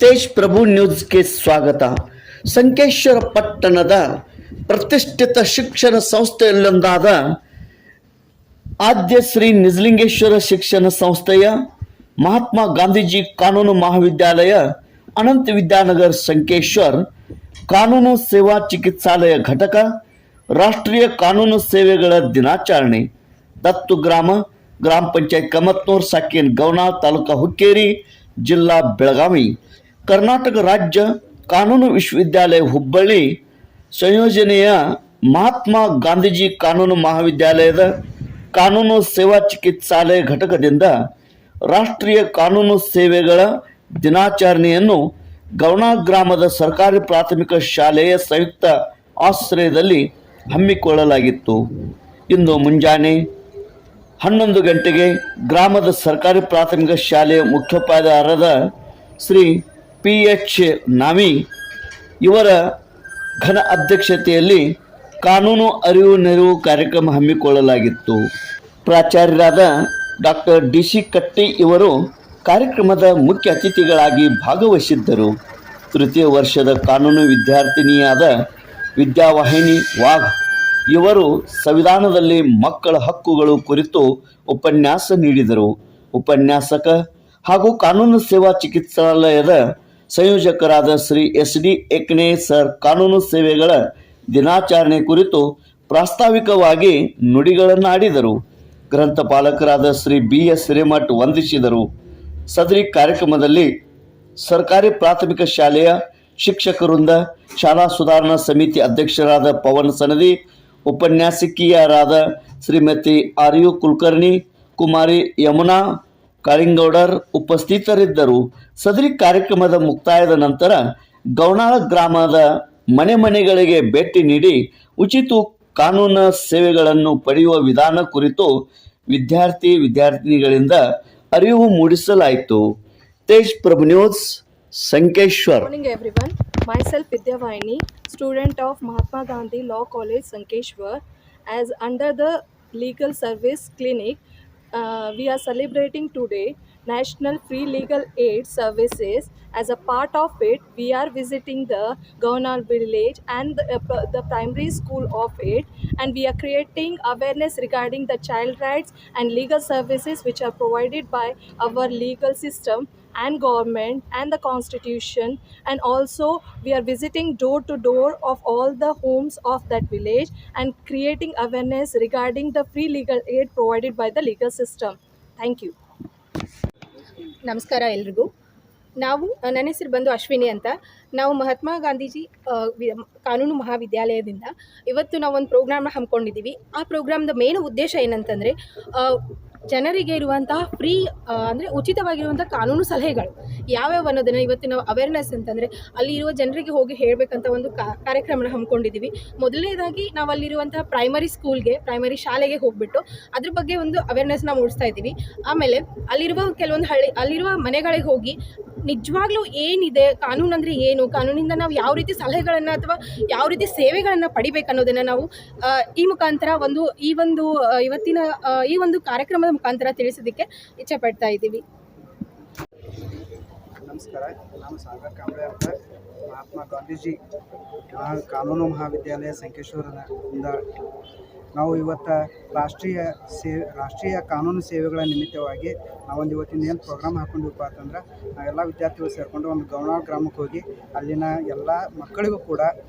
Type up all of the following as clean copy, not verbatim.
ತೇಜ್ ಪ್ರಭು ನ್ಯೂಸ್ಗೆ ಸ್ವಾಗತ. ಸಂಕೇಶ್ವರ ಪಟ್ಟಣದ ಪ್ರತಿಷ್ಠಿತ ಶಿಕ್ಷಣ ಸಂಸ್ಥೆಯಲ್ಲೊಂದಾದ ಆದ್ಯ ಶ್ರೀ ನಿಜಲಿಂಗೇಶ್ವರ ಶಿಕ್ಷಣ ಸಂಸ್ಥೆಯ ಮಹಾತ್ಮ ಗಾಂಧೀಜಿ ಕಾನೂನು ಮಹಾವಿದ್ಯಾಲಯ ಅನಂತ ವಿದ್ಯಾನಗರ್ ಸಂಕೇಶ್ವರ್ ಕಾನೂನು ಸೇವಾ ಚಿಕಿತ್ಸಾಲಯ ಘಟಕ ರಾಷ್ಟ್ರೀಯ ಕಾನೂನು ಸೇವೆಗಳ ದಿನಾಚರಣೆ ದತ್ತು ಗ್ರಾಮ ಪಂಚಾಯತ್ ಕಮತ್ನೂರ್ ಸಾಕೇನ್ ಗೌನಾಳ್ ತಾಲೂಕಾ ಹುಕ್ಕೇರಿ ಜಿಲ್ಲಾ ಬೆಳಗಾವಿ ಕರ್ನಾಟಕ ರಾಜ್ಯ ಕಾನೂನು ವಿಶ್ವವಿದ್ಯಾಲಯ ಹುಬ್ಬಳ್ಳಿ ಸಂಯೋಜನೆಯ ಮಹಾತ್ಮ ಗಾಂಧೀಜಿ ಕಾನೂನು ಮಹಾವಿದ್ಯಾಲಯದ ಕಾನೂನು ಸೇವಾ ಚಿಕಿತ್ಸಾಲಯ ಘಟಕದಿಂದ ರಾಷ್ಟ್ರೀಯ ಕಾನೂನು ಸೇವೆಗಳ ದಿನಾಚರಣೆಯನ್ನು ಗೌನಾಳ್ ಗ್ರಾಮದ ಸರ್ಕಾರಿ ಪ್ರಾಥಮಿಕ ಶಾಲೆಯ ಸಂಯುಕ್ತ ಆಶ್ರಯದಲ್ಲಿ ಹಮ್ಮಿಕೊಳ್ಳಲಾಗಿತ್ತು. ಇಂದು ಮುಂಜಾನೆ 11 ಗಂಟೆಗೆ ಗ್ರಾಮದ ಸರ್ಕಾರಿ ಪ್ರಾಥಮಿಕ ಶಾಲೆಯ ಮುಖ್ಯೋಪಾಧ್ಯಾಯರಾದ ಶ್ರೀ PH ನಾಮಿ ಇವರ ಘನ ಅಧ್ಯಕ್ಷತೆಯಲ್ಲಿ ಕಾನೂನು ಅರಿವು ನೆರವು ಕಾರ್ಯಕ್ರಮ ಹಮ್ಮಿಕೊಳ್ಳಲಾಗಿತ್ತು. ಪ್ರಾಚಾರ್ಯರಾದ ಡಾಕ್ಟರ್ DC ಕಟ್ಟಿ ಇವರು ಕಾರ್ಯಕ್ರಮದ ಮುಖ್ಯ ಅತಿಥಿಗಳಾಗಿ ಭಾಗವಹಿಸಿದ್ದರು. ತೃತೀಯ ವರ್ಷದ ಕಾನೂನು ವಿದ್ಯಾರ್ಥಿನಿಯಾದ ವಿದ್ಯಾವಾಹಿನಿ ವಾಘ್ ಇವರು ಸಂವಿಧಾನದಲ್ಲಿ ಮಕ್ಕಳ ಹಕ್ಕುಗಳು ಕುರಿತು ಉಪನ್ಯಾಸ ನೀಡಿದರು. ಉಪನ್ಯಾಸಕ ಹಾಗೂ ಕಾನೂನು ಸೇವಾ ಚಿಕಿತ್ಸಾಲಯದ ಸಂಯೋಜಕರಾದ ಶ್ರೀ SD ಏಕನೆ ಸರ್ ಕಾನೂನು ಸೇವೆಗಳ ದಿನಾಚರಣೆ ಕುರಿತು ಪ್ರಾಸ್ತಾವಿಕವಾಗಿ ನುಡಿಗಳನ್ನು ಆಡಿದರು. ಗ್ರಂಥಪಾಲಕರಾದ ಶ್ರೀ BS ಹಿರೇಮಠ್ ವಂದಿಸಿದರು. ಸದರಿ ಕಾರ್ಯಕ್ರಮದಲ್ಲಿ ಸರ್ಕಾರಿ ಪ್ರಾಥಮಿಕ ಶಾಲೆಯ ಶಿಕ್ಷಕರಿಂದ ಶಾಲಾ ಸುಧಾರಣಾ ಸಮಿತಿ ಅಧ್ಯಕ್ಷರಾದ ಪವನ್ ಸನದಿ, ಉಪನ್ಯಾಸಕಿಯರಾದ ಶ್ರೀಮತಿ RU ಕುಲಕರ್ಣಿ, ಕುಮಾರಿ ಯಮುನಾ ಕಾಳಿಂಗೌಡರ್ ಉಪಸ್ಥಿತರಿದ್ದರು. ಸದರಿ ಕಾರ್ಯಕ್ರಮದ ಮುಕ್ತಾಯದ ನಂತರ ಗೌನಾಳ ಗ್ರಾಮದ ಮನೆಗಳಿಗೆ ಭೇಟಿ ನೀಡಿ ಉಚಿತ ಕಾನೂನು ಸೇವೆಗಳನ್ನು ಪಡೆಯುವ ವಿಧಾನ ಕುರಿತು ವಿದ್ಯಾರ್ಥಿನಿಗಳಿಂದ ಅರಿವು ಮೂಡಿಸಲಾಯಿತು. Tej Prabhu news Sankeshwar. Good morning everyone. Myself Vidya Vaini, student of Mahatma Gandhi Law College Sankeshwar. As under the Legal Service Clinic, we are celebrating today National Free Legal Aid Services. As a part of it, we are visiting the Gaunal village and the primary school of it, and we are creating awareness regarding the child rights and legal services which are provided by our legal system and government and the constitution. And also we are visiting door to door of all the homes of that village and creating awareness regarding the free legal aid provided by the legal system. Thank you. ನಮಸ್ಕಾರ ಎಲ್ರಿಗೂ. ನನ್ನ ಹೆಸರು ಬಂದು ಅಶ್ವಿನಿ ಅಂತ. ನಾವು ಮಹಾತ್ಮ ಗಾಂಧೀಜಿ ಕಾನೂನು ಮಹಾವಿದ್ಯಾಲಯದಿಂದ ಇವತ್ತು ನಾವೊಂದು ಪ್ರೋಗ್ರಾಮ್ನ ಹಮ್ಮಿಕೊಂಡಿದ್ದೀವಿ. ಆ ಪ್ರೋಗ್ರಾಮ್ದ ಮೇನ್ ಉದ್ದೇಶ ಏನಂತಂದರೆ ಜನರಿಗೆ ಇರುವಂತಹ ಫ್ರೀ ಅಂದರೆ ಉಚಿತವಾಗಿರುವಂಥ ಕಾನೂನು ಸಲಹೆಗಳು ಯಾವ್ಯಾವ ಅನ್ನೋದನ್ನು ಇವತ್ತು ನಾವು ಅವೇರ್ನೆಸ್ ಅಂತಂದರೆ ಅಲ್ಲಿ ಇರುವ ಜನರಿಗೆ ಹೋಗಿ ಹೇಳಬೇಕಂತ ಒಂದು ಕಾರ್ಯಕ್ರಮನ ಹಮ್ಮಿಕೊಂಡಿದ್ದೀವಿ. ಮೊದಲನೇದಾಗಿ ನಾವು ಅಲ್ಲಿರುವಂತಹ ಪ್ರೈಮರಿ ಶಾಲೆಗೆ ಹೋಗಿಬಿಟ್ಟು ಅದ್ರ ಬಗ್ಗೆ ಒಂದು ಅವೇರ್ನೆಸ್ನ ಮೂಡಿಸ್ತಾ ಇದ್ದೀವಿ. ಆಮೇಲೆ ಅಲ್ಲಿರುವ ಮನೆಗಳಿಗೆ ಹೋಗಿ ನಿಜವಾಗ್ಲೂ ಏನಿದೆ ಕಾನೂನು ಅಂದರೆ ಏನು, ಕಾನೂನಿಂದ ನಾವು ಯಾವ ರೀತಿ ಸಲಹೆಗಳನ್ನು ಅಥವಾ ಯಾವ ರೀತಿ ಸೇವೆಗಳನ್ನು ಪಡಿಬೇಕು ಅನ್ನೋದನ್ನು ನಾವು ಈ ಮುಖಾಂತರ ಇವತ್ತಿನ ಈ ಒಂದು ಕಾರ್ಯಕ್ರಮದ ಮುಖಾಂತರ ತಿಳಿಸೋದಕ್ಕೆ ಇಚ್ಛೆ ಪಡ್ತಾ ಇದ್ದೀವಿ. ನಮಸ್ಕಾರ, ನಾನು ಸಾಗರ್ ಕಾಂಬ್ಳೆ ಅಂತ ಮಹಾತ್ಮ ಗಾಂಧೀಜಿ ಕಾನೂನು ಮಹಾವಿದ್ಯಾಲಯ ಸಂಕೇಶ್ವರದಿಂದ ನಾವು ಇವತ್ತು ರಾಷ್ಟ್ರೀಯ ಕಾನೂನು ಸೇವೆಗಳ ನಿಮಿತ್ತವಾಗಿ ನಾವೊಂದು ಇವತ್ತಿನ ಏನು ಪ್ರೋಗ್ರಾಮ್ ಹಾಕ್ಕೊಂಡಿವಪ್ಪ ಅಂತಂದ್ರೆ ನಾವೆಲ್ಲ ವಿದ್ಯಾರ್ಥಿಗಳು ಸೇರಿಕೊಂಡು ಒಂದು ಗೌನಾಳ್ ಗ್ರಾಮಕ್ಕೆ ಹೋಗಿ ಅಲ್ಲಿನ ಎಲ್ಲ ಮಕ್ಕಳಿಗೂ ಕೂಡ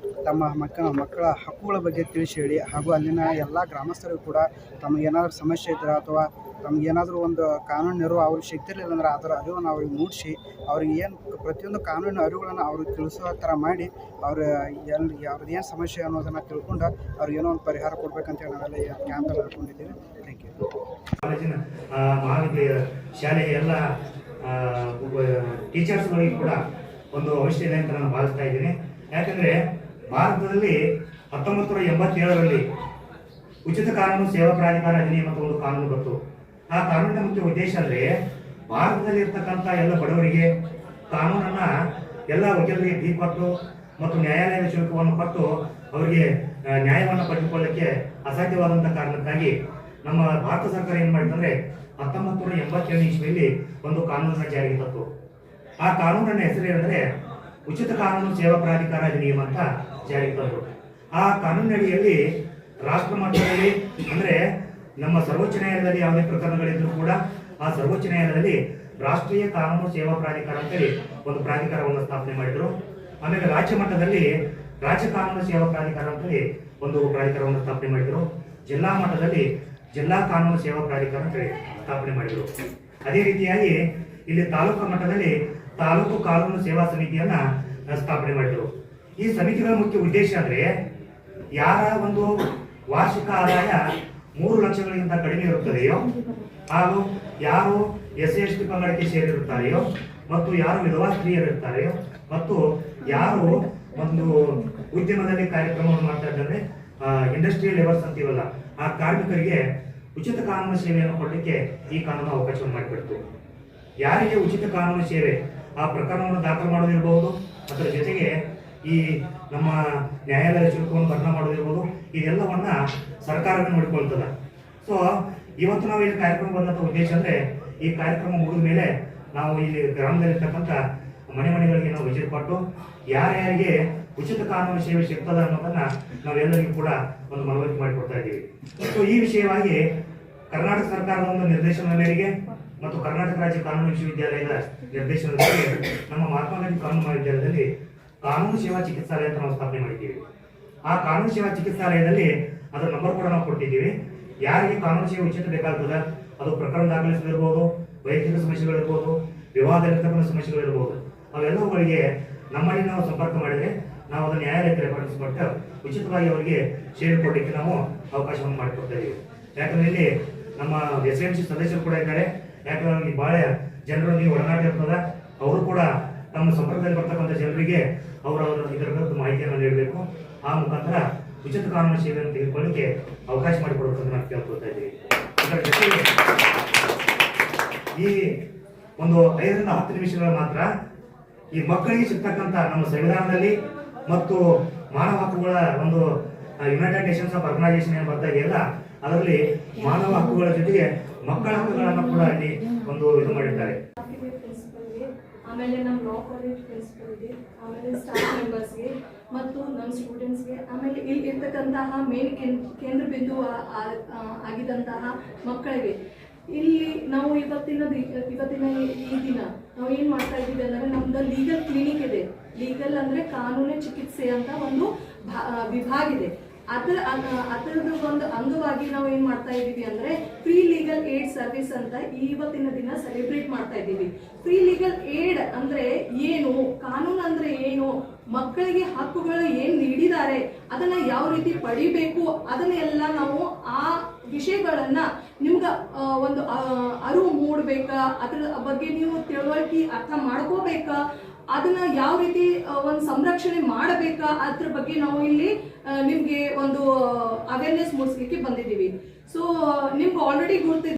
ತಮ್ಮ ಮಕ್ಕಳ ಹಕ್ಕುಗಳ ಬಗ್ಗೆ ತಿಳಿಸಿ ಹೇಳಿ, ಹಾಗೂ ಅಲ್ಲಿನ ಎಲ್ಲ ಗ್ರಾಮಸ್ಥರಿಗೂ ಕೂಡ ತಮಗೇನಾದರೂ ಸಮಸ್ಯೆ ಇದ್ರೆ ಅಥವಾ ತಮಗೇನಾದರೂ ಒಂದು ಕಾನೂನು ನೆರವು ಅವ್ರಿಗೆ ಸಿಗ್ತಿರ್ಲಿಲ್ಲ ಅಂದ್ರೆ ಅದರ ಅರಿವನ್ನು ಅವ್ರಿಗೆ ಮೂಡಿಸಿ ಅವ್ರಿಗೆ ಏನು ಪ್ರತಿಯೊಂದು ಕಾನೂನಿನ ಅರಿವುಗಳನ್ನು ಅವ್ರಿಗೆ ತಿಳಿಸೋ ಥರ ಮಾಡಿ ಅವ್ರದ್ದು ಏನು ಸಮಸ್ಯೆ ಅನ್ನೋದನ್ನು ತಿಳ್ಕೊಂಡು ಅವ್ರಿಗೇನೋ ಒಂದು ಪರಿಹಾರ ಕೊಡ್ಬೇಕಂತೇಳಿ ನಾವೆಲ್ಲ ಕ್ಯಾಂಪಲ್ಲಿ ಹಾಕೊಂಡಿದ್ದೀವಿ. Thank you. ಕಾಲೇಜಿನ ಮಹಾವಿದ್ಯಾಲಯ ಶಾಲೆಯ ಎಲ್ಲ ಟೀಚರ್ಸ್ಗಳಿಗೆ ಕೂಡ ಒಂದು ಅವಶ್ಯ ಇದೆ ಅಂತ ನಾನು ಭಾವಿಸ್ತಾ ಇದ್ದೀನಿ. ಯಾಕಂದರೆ ಭಾರತದಲ್ಲಿ 1987ರಲ್ಲಿ ಉಚಿತ ಕಾನೂನು ಸೇವಾ ಪ್ರಾಧಿಕಾರ ಅಧಿನಿಯಮ ಮತ್ತು ಒಂದು ಕಾನೂನು ಬಂತು. ಆ ಕಾನೂನಿನ ಮುಖ್ಯ ಉದ್ದೇಶ ಅಂದರೆ ಭಾರತದಲ್ಲಿ ಇರ್ತಕ್ಕಂಥ ಎಲ್ಲ ಬಡವರಿಗೆ ಕಾನೂನನ್ನು ಎಲ್ಲ ವಕೀಲರಿಗೆ ಫೀ ಕೊಟ್ಟು ಮತ್ತು ನ್ಯಾಯಾಲಯದ ಶುಲ್ಕವನ್ನು ಕೊಟ್ಟು ಅವರಿಗೆ ನ್ಯಾಯವನ್ನು ಪಡೆದುಕೊಳ್ಳಲಿಕ್ಕೆ ಅಸಾಧ್ಯವಾದಂಥ ಕಾರಣಕ್ಕಾಗಿ ನಮ್ಮ ಭಾರತ ಸರ್ಕಾರ ಏನು ಮಾಡಿತಂದರೆ 1987 ಇಸ್ವಿಯಲ್ಲಿ ಒಂದು ಕಾನೂನನ್ನು ಜಾರಿಗೆ ತಂತು. ಆ ಕಾನೂನಿನ ಹೆಸರೇನೆಂದರೆ ಉಚಿತ ಕಾನೂನು ಸೇವಾ ಪ್ರಾಧಿಕಾರ ಅಧಿನಿಯಮ ಅಂತ ಜಾರಿಗೆ ತಂದರು. ಆ ಕಾನೂನಿನಡಿಯಲ್ಲಿ ರಾಷ್ಟ್ರ ಮಟ್ಟದಲ್ಲಿ ಅಂದರೆ ನಮ್ಮ ಸರ್ವೋಚ್ಚ ನ್ಯಾಯಾಲಯದಲ್ಲಿ ಯಾವುದೇ ಪ್ರಕರಣಗಳಿದ್ರೂ ಕೂಡ ಆ ಸರ್ವೋಚ್ಚ ನ್ಯಾಯಾಲಯದಲ್ಲಿ ರಾಷ್ಟ್ರೀಯ ಕಾನೂನು ಸೇವಾ ಪ್ರಾಧಿಕಾರ ಅಂತೇಳಿ ಒಂದು ಪ್ರಾಧಿಕಾರವನ್ನು ಸ್ಥಾಪನೆ ಮಾಡಿದರು. ಆಮೇಲೆ ರಾಜ್ಯ ಮಟ್ಟದಲ್ಲಿ ರಾಜ್ಯ ಕಾನೂನು ಸೇವಾ ಪ್ರಾಧಿಕಾರ ಅಂತೇಳಿ ಒಂದು ಪ್ರಾಧಿಕಾರವನ್ನು ಸ್ಥಾಪನೆ ಮಾಡಿದರು. ಜಿಲ್ಲಾ ಮಟ್ಟದಲ್ಲಿ ಜಿಲ್ಲಾ ಕಾನೂನು ಸೇವಾ ಪ್ರಾಧಿಕಾರ ಅಂತೇಳಿ ಸ್ಥಾಪನೆ ಮಾಡಿದರು. ಅದೇ ರೀತಿಯಾಗಿ ಇಲ್ಲಿ ತಾಲೂಕು ಮಟ್ಟದಲ್ಲಿ ತಾಲೂಕು ಕಾನೂನು ಸೇವಾ ಸಮಿತಿಯನ್ನ ಸ್ಥಾಪನೆ ಮಾಡಿದರು. ಈ ಸಮಿತಿಗಳ ಮುಖ್ಯ ಉದ್ದೇಶ ಅಂದ್ರೆ ಯಾರ ಒಂದು ವಾರ್ಷಿಕ ಆದಾಯ 3 ಲಕ್ಷಗಳಿಗಿಂತ ಕಡಿಮೆ ಇರುತ್ತದೆಯೋ ಹಾಗೂ ಯಾರು SC/ST ಪಂಗಡಕ್ಕೆ ಸೇರಿರುತ್ತಾರೆಯೋ ಮತ್ತು ಯಾರು ವಿಧವಾ ಸ್ತ್ರೀಯರಿರ್ತಾರೆಯೋ ಮತ್ತು ಯಾರು ಒಂದು ಉದ್ಯಮದಲ್ಲಿ ಕಾರ್ಯಕ್ರಮವನ್ನು ಮಾಡ್ತಾ ಇದ್ದಾರೆ ಇಂಡಸ್ಟ್ರಿಯಲ್ ಲೇಬರ್ಸ್ ಅಂತೀವಲ್ಲ ಆ ಕಾರ್ಮಿಕರಿಗೆ ಉಚಿತ ಕಾನೂನು ಸೇವೆಯನ್ನು ಕೊಡಲಿಕ್ಕೆ ಈ ಕಾನೂನು ಅವಕಾಶವನ್ನು ಮಾಡಿಕೊಡ್ತು. ಯಾರಿಗೆ ಉಚಿತ ಕಾನೂನು ಸೇವೆ ಆ ಪ್ರಕರಣವನ್ನು ದಾಖಲು ಮಾಡೋದಿರಬಹುದು, ಅದರ ಜೊತೆಗೆ ಈ ನಮ್ಮ ನ್ಯಾಯಾಲಯ ಶುಲ್ಕವನ್ನು ಭರ್ಣಾ ಮಾಡೋದಿರ್ಬೋದು, ಇದೆಲ್ಲವನ್ನ ಸರ್ಕಾರವೇ ನೋಡಿಕೊಳ್ತದೆ. ಸೊ ಇವತ್ತು ನಾವು ಇಲ್ಲಿ ಕಾರ್ಯಕ್ರಮ ಬಂದಂಥ ಉದ್ದೇಶ ಅಂದರೆ ಈ ಕಾರ್ಯಕ್ರಮ ಮುಗಿದ ಮೇಲೆ ನಾವು ಇಲ್ಲಿ ಗ್ರಾಮದಲ್ಲಿರ್ತಕ್ಕಂಥ ಮನೆಗಳಿಗೆ ನಾವು ವಿಸಿಟ್ ಕೊಟ್ಟು ಯಾರ್ಯಾರಿಗೆ ಉಚಿತ ಕಾನೂನು ಸೇವೆ ಸಿಗ್ತದ ಅನ್ನೋದನ್ನ ನಾವೆಲ್ಲರಿಗೂ ಕೂಡ ಒಂದು ಮನವರಿಕೆ ಮಾಡಿಕೊಡ್ತಾ ಇದ್ದೀವಿ. ಸೊ ಈ ವಿಷಯವಾಗಿ ಕರ್ನಾಟಕ ಸರ್ಕಾರದ ಒಂದು ನಿರ್ದೇಶನದ ಮೇರೆಗೆ ಮತ್ತು ಕರ್ನಾಟಕ ರಾಜ್ಯ ಕಾನೂನು ವಿಶ್ವವಿದ್ಯಾಲಯದ ನಿರ್ದೇಶನದ ಮೇರೆಗೆ ನಮ್ಮ ಮಹಾತ್ಮ ಗಾಂಧಿ ಕಾನೂನು ಮಹಾವಿದ್ಯಾಲಯದಲ್ಲಿ ಕಾನೂನು ಸೇವಾ ಚಿಕಿತ್ಸಾಲಯ ಅಂತ ನಾವು ಸ್ಥಾಪನೆ ಮಾಡಿದ್ದೀವಿ. ಆ ಕಾನೂನು ಸೇವಾ ಚಿಕಿತ್ಸಾಲಯದಲ್ಲಿ ಅದರ ನಂಬರ್ ಕೂಡ ನಾವು ಕೊಟ್ಟಿದ್ದೀವಿ. ಯಾರಿಗೆ ಕಾನೂನು ಸೇವೆ ಉಚಿತ ಬೇಕಾಗ್ತದ, ಅದು ಪ್ರಕರಣ ದಾಖಲಿಸೋದಿರ್ಬೋದು, ವೈಯಕ್ತಿಕ ಸಮಸ್ಯೆಗಳಿರ್ಬೋದು, ವಿವಾದದಲ್ಲಿರ್ತಕ್ಕಂಥ ಸಮಸ್ಯೆಗಳಿರ್ಬೋದು, ಅವೆಲ್ಲವುಗಳಿಗೆ ನಮ್ಮಲ್ಲಿ ನಾವು ಸಂಪರ್ಕ ಮಾಡಿದರೆ ನಾವು ಅದನ್ನು ನ್ಯಾಯಾಲಯಕ್ಕೆ ರೆಫರೆನ್ಸ್ ಕೊಟ್ಟು ಉಚಿತವಾಗಿ ಅವರಿಗೆ ಸೇವೆ ಕೊಡಲಿಕ್ಕೆ ನಾವು ಅವಕಾಶವನ್ನು ಮಾಡಿಕೊಡ್ತಾ ಇದ್ದೀವಿ. ಯಾಕಂದ್ರೆ ಇಲ್ಲಿ ನಮ್ಮ SMC ಸದಸ್ಯರು ಕೂಡ ಇದ್ದಾರೆ. ಯಾಕಂದ್ರೆ ಅವ್ರಿಗೆ ಭಾಳ ಜನರು ನೀವು ಒಡನಾಟ ಇರ್ತದ, ಅವರು ಕೂಡ ತಮ್ಮ ಸಂಪರ್ಕದಲ್ಲಿ ಬರ್ತಕ್ಕಂಥ ಜನರಿಗೆ ಅವರ ಇದರ ಬಗ್ಗೆ ಮಾಹಿತಿಯನ್ನು ನೀಡಬೇಕು. ಆ ಮುಖಾಂತರ ಉಚಿತ ಕಾನೂನು ಸೇವೆಯನ್ನು ತೆಗೆದುಕೊಳ್ಳಿಕ್ಕೆ ಅವಕಾಶ ಮಾಡಿಕೊಡಬೇಕು ಅಂತ ನಾವು ಕೇಳ್ಕೊಳ್ತಾ ಇದ್ದೀವಿ. ಇದರ ಜೊತೆಗೆ ಈ ಒಂದು 5 ರಿಂದ 10 ನಿಮಿಷಗಳ ಮಾತ್ರ ಈ ಮಕ್ಕಳಿಗೆ ಸಿಗ್ತಕ್ಕಂಥ ನಮ್ಮ ಸಂವಿಧಾನದಲ್ಲಿ ಮತ್ತು ಮಾನವ ಹಕ್ಕುಗಳ ಒಂದು ಯುನೈಟೆಡ್ ನೇಷನ್ಸ್ ಆಫ್ ಆರ್ಗನೈಸೇಷನ್ ಏನು ಬರ್ತಾ ಇದೆಯಲ್ಲ, ಅದರಲ್ಲಿ ಮಾನವ ಹಕ್ಕುಗಳ ಜೊತೆಗೆ ಮಕ್ಕಳ ಹಕ್ಕುಗಳನ್ನು ಕೂಡ ಇಲ್ಲಿ ಒಂದು ಇದು ಮಾಡಿದ್ದಾರೆ. ಆಮೇಲೆ ನಮ್ಮ ಲಾ ಕಾಲೇಜ್ ಪ್ರಿನ್ಸಿಪಲ್ಗೆ, ಆಮೇಲೆ ಸ್ಟಾಫ್ ಮೆಂಬರ್ಸ್ಗೆ ಮತ್ತು ನಮ್ಮ ಸ್ಟೂಡೆಂಟ್ಸ್ಗೆ, ಆಮೇಲೆ ಇಲ್ಲಿ ಇರ್ತಕ್ಕಂತಹ ಮೇನ್ ಕೇಂದ್ರ ಬಿಂದು ಆಗಿದ್ದಂತಹ ಮಕ್ಕಳಿಗೆ ಇಲ್ಲಿ ನಾವು ಇವತ್ತಿನ ಈ ದಿನ ನಾವು ಏನು ಮಾಡ್ತಾ ಇದ್ದೀವಿ ಅಂದರೆ ನಮ್ದು ಲೀಗಲ್ ಕ್ಲಿನಿಕ್ ಇದೆ. ಲೀಗಲ್ ಅಂದರೆ ಕಾನೂನು ಚಿಕಿತ್ಸೆ ಅಂತ ಒಂದು ವಿಭಾಗ ಇದೆ. ಅದರದ್ದು ಒಂದು ಅಂಗವಾಗಿ ನಾವು ಏನು ಮಾಡ್ತಾ ಇದ್ದೀವಿ ಅಂದರೆ ಫ್ರೀ ಲೀಗಲ್ ಏಡ್ ಸರ್ವಿಸ್ ಅಂತ ಇವತ್ತಿನ ದಿನ ಸೆಲೆಬ್ರೇಟ್ ಮಾಡ್ತಾ ಇದ್ದೀವಿ. ಫ್ರೀ ಲೀಗಲ್ ಏಡ್ ಅಂದರೆ ಏನು, ಕಾನೂನು ಅಂದರೆ ಏನು, ಮಕ್ಕಳಿಗೆ ಹಕ್ಕುಗಳು ಏನು ನೀಡಿದ್ದಾರೆ ಅದನ್ನ ಯಾವ ರೀತಿ ಪಡಿಬೇಕು, ಅದನ್ನೆಲ್ಲ ನಾವು ಆ ವಿಷಯಗಳನ್ನ ನಿಮ್ಗೆ ಒಂದು ಅರಿವು ಮೂಡಬೇಕಾ, ಅದ್ರ ಬಗ್ಗೆ ನೀವು ತಿಳುವಳಿಕೆ ಅರ್ಥ ಮಾಡ್ಕೋಬೇಕಾ, ಅದನ್ನ ಯಾವ ರೀತಿ ಒಂದು ಸಂರಕ್ಷಣೆ ಮಾಡಬೇಕಾ, ಅದ್ರ ಬಗ್ಗೆ ನಾವು ಇಲ್ಲಿ ನಿಮ್ಗೆ ಒಂದು ಅವೇರ್ನೆಸ್ ಮೂಡಿಸ್ಲಿಕ್ಕೆ ಬಂದಿದ್ದೀವಿ. ಸೊ ನಿಮ್ಗೆ ಆಲ್ರೆಡಿ ಗೊತ್ತಿದೆ